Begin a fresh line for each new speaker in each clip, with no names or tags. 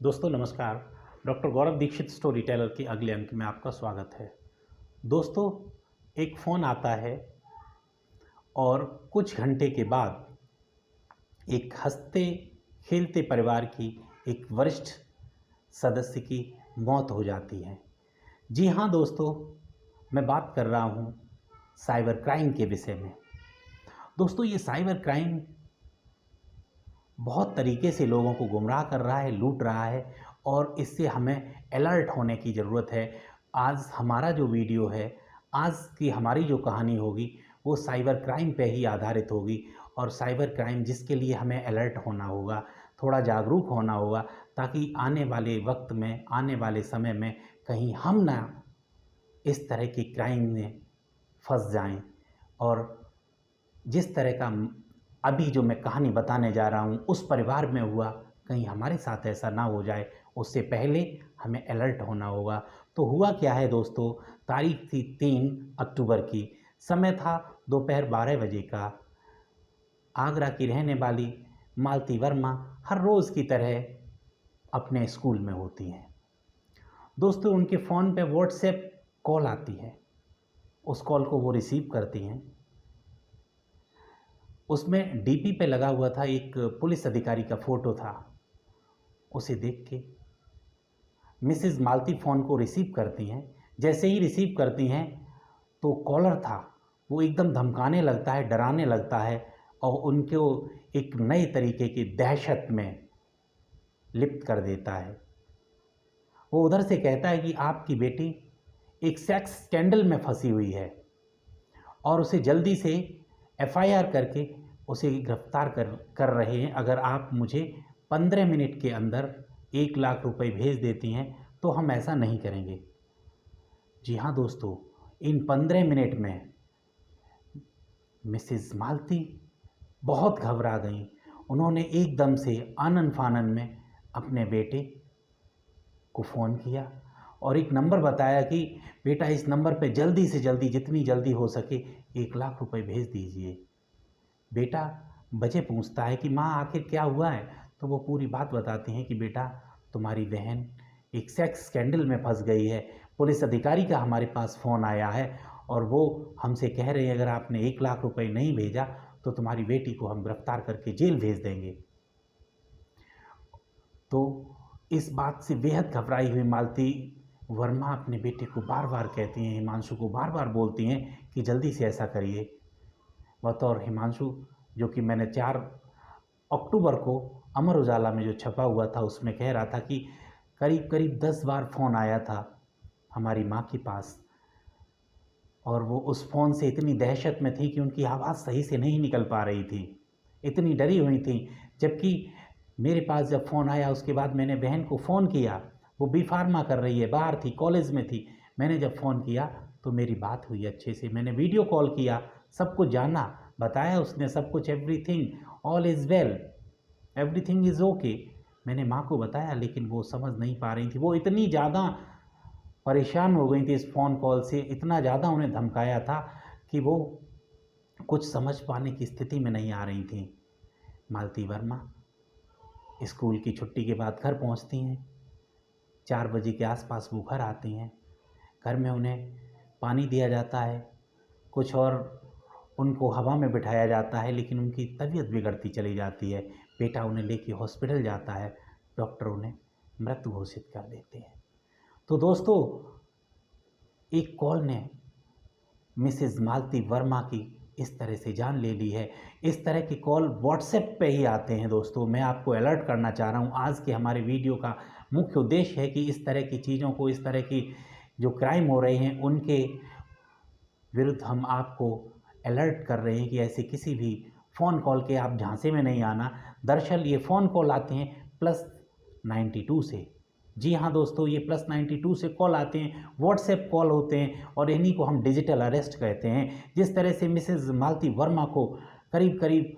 दोस्तों नमस्कार। डॉक्टर गौरव Dixit story teller के अगले अंक में आपका स्वागत है। दोस्तों, एक फ़ोन आता है और कुछ घंटे के बाद एक हंसते खेलते परिवार की एक वरिष्ठ सदस्य की मौत हो जाती है। जी हाँ दोस्तों, मैं बात कर रहा हूँ साइबर क्राइम के विषय में। दोस्तों, ये साइबर क्राइम बहुत तरीके से लोगों को गुमराह कर रहा है, लूट रहा है और इससे हमें अलर्ट होने की ज़रूरत है। आज हमारा जो वीडियो है, आज की हमारी जो कहानी होगी वो साइबर क्राइम पे ही आधारित होगी और साइबर क्राइम जिसके लिए हमें अलर्ट होना होगा, थोड़ा जागरूक होना होगा, ताकि आने वाले वक्त में, आने वाले समय में कहीं हम ना इस तरह की क्राइम में फंस जाएं। और जिस तरह का अभी जो मैं कहानी बताने जा रहा हूँ उस परिवार में हुआ, कहीं हमारे साथ ऐसा ना हो जाए, उससे पहले हमें अलर्ट होना होगा। तो हुआ क्या है दोस्तों, तारीख थी 3 अक्टूबर की, समय था दोपहर 12 बजे का। आगरा की रहने वाली मालती वर्मा हर रोज़ की तरह अपने स्कूल में होती हैं। दोस्तों, उनके फ़ोन पे व्हाट्सएप कॉल आती है। उस कॉल को वो रिसीव करती हैं। उसमें डीपी पे लगा हुआ था, एक पुलिस अधिकारी का फ़ोटो था। उसे देख के मिसेज़ मालती फ़ोन को रिसीव करती हैं। जैसे ही रिसीव करती हैं तो कॉलर था वो एकदम धमकाने लगता है, डराने लगता है और उनको एक नए तरीके की दहशत में लिप्त कर देता है। वो उधर से कहता है कि आपकी बेटी एक सेक्स स्कैंडल में फंसी हुई है और उसे जल्दी से एफआईआर करके उसे गिरफ्तार कर रहे हैं। अगर आप मुझे 15 मिनट के अंदर 1 लाख रुपए भेज देती हैं तो हम ऐसा नहीं करेंगे। जी हाँ दोस्तों, इन 15 मिनट में मिसेस मालती बहुत घबरा गईं। उन्होंने एकदम से आनन फानन में अपने बेटे को फ़ोन किया और एक नंबर बताया कि बेटा इस नंबर पे जल्दी से जल्दी, जितनी जल्दी हो सके 1 लाख रुपए भेज दीजिए। बेटा बजे पूछता है कि माँ आखिर क्या हुआ है, तो वो पूरी बात बताती हैं कि बेटा तुम्हारी बहन एक सेक्स स्कैंडल में फंस गई है। पुलिस अधिकारी का हमारे पास फ़ोन आया है और वो हमसे कह रहे हैं अगर आपने 1 लाख रुपए नहीं भेजा तो तुम्हारी बेटी को हम गिरफ्तार करके जेल भेज देंगे। तो इस बात से बेहद घबराई हुई मालती वर्मा अपने बेटे को बार बार कहती हैं, हिमांशु को बार बार बोलती हैं कि जल्दी से ऐसा करिए। बतौर हिमांशु, जो कि मैंने 4 अक्टूबर को अमर उजाला में जो छपा हुआ था उसमें कह रहा था कि करीब करीब 10 बार फ़ोन आया था हमारी माँ के पास और वो उस फ़ोन से इतनी दहशत में थी कि उनकी आवाज़ सही से नहीं निकल पा रही थी, इतनी डरी हुई थी। जबकि मेरे पास जब फ़ोन आया उसके बाद मैंने बहन को फ़ोन किया, वो बी फार्मा कर रही है, बाहर थी, कॉलेज में थी। मैंने जब फ़ोन किया तो मेरी बात हुई अच्छे से, मैंने वीडियो कॉल किया, सब कुछ जाना, बताया उसने सब कुछ, everything all is well, everything is okay. मैंने माँ को बताया लेकिन वो समझ नहीं पा रही थी। वो इतनी ज़्यादा परेशान हो गई थी इस फ़ोन कॉल से, इतना ज़्यादा उन्हें धमकाया था कि वो कुछ समझ पाने की स्थिति में नहीं आ रही थी। मालती वर्मा स्कूल की छुट्टी के बाद घर पहुंचती हैं। 4 बजे के आसपास वो घर आती हैं। घर में उन्हें पानी दिया जाता है, कुछ और उनको हवा में बिठाया जाता है, लेकिन उनकी तबीयत बिगड़ती चली जाती है। बेटा उन्हें लेके हॉस्पिटल जाता है, डॉक्टर उन्हें मृत घोषित कर देते हैं। तो दोस्तों, एक कॉल ने मिसेस मालती वर्मा की इस तरह से जान ले ली है। इस तरह के कॉल व्हाट्सएप पे ही आते हैं दोस्तों। मैं आपको अलर्ट करना चाह रहा हूँ। आज के हमारे वीडियो का मुख्य उद्देश्य है कि इस तरह की चीज़ों को, इस तरह की जो क्राइम हो रहे हैं उनके विरुद्ध हम आपको अलर्ट कर रहे हैं कि ऐसे किसी भी फ़ोन कॉल के आप झांसे में नहीं आना। दरअसल ये फ़ोन कॉल आते हैं +92 से। जी हाँ दोस्तों, ये +92 से कॉल आते हैं, व्हाट्सएप कॉल होते हैं और इन्हीं को हम डिजिटल अरेस्ट कहते हैं। जिस तरह से मिसेस मालती वर्मा को करीब करीब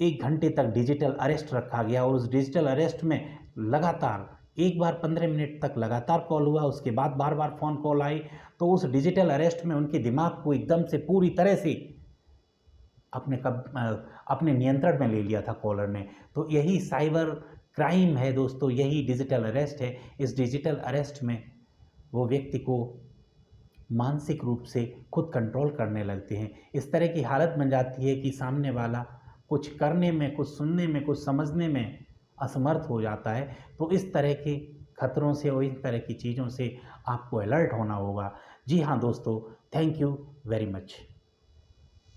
1 घंटे तक डिजिटल अरेस्ट रखा गया और उस डिजिटल अरेस्ट में लगातार एक बार 15 मिनट तक लगातार कॉल हुआ, उसके बाद बार बार फ़ोन कॉल आई, तो उस डिजिटल अरेस्ट में उनके दिमाग को एकदम से पूरी तरह से अपने नियंत्रण में ले लिया था कॉलर ने। तो यही साइबर क्राइम है दोस्तों, यही डिजिटल अरेस्ट है। इस डिजिटल अरेस्ट में वो व्यक्ति को मानसिक रूप से खुद कंट्रोल करने लगते हैं। इस तरह की हालत बन जाती है कि सामने वाला कुछ करने में, कुछ सुनने में, कुछ समझने में असमर्थ हो जाता है। तो इस तरह के खतरों से और इन तरह की चीज़ों से आपको अलर्ट होना होगा। जी हाँ दोस्तों, थैंक यू वेरी मच।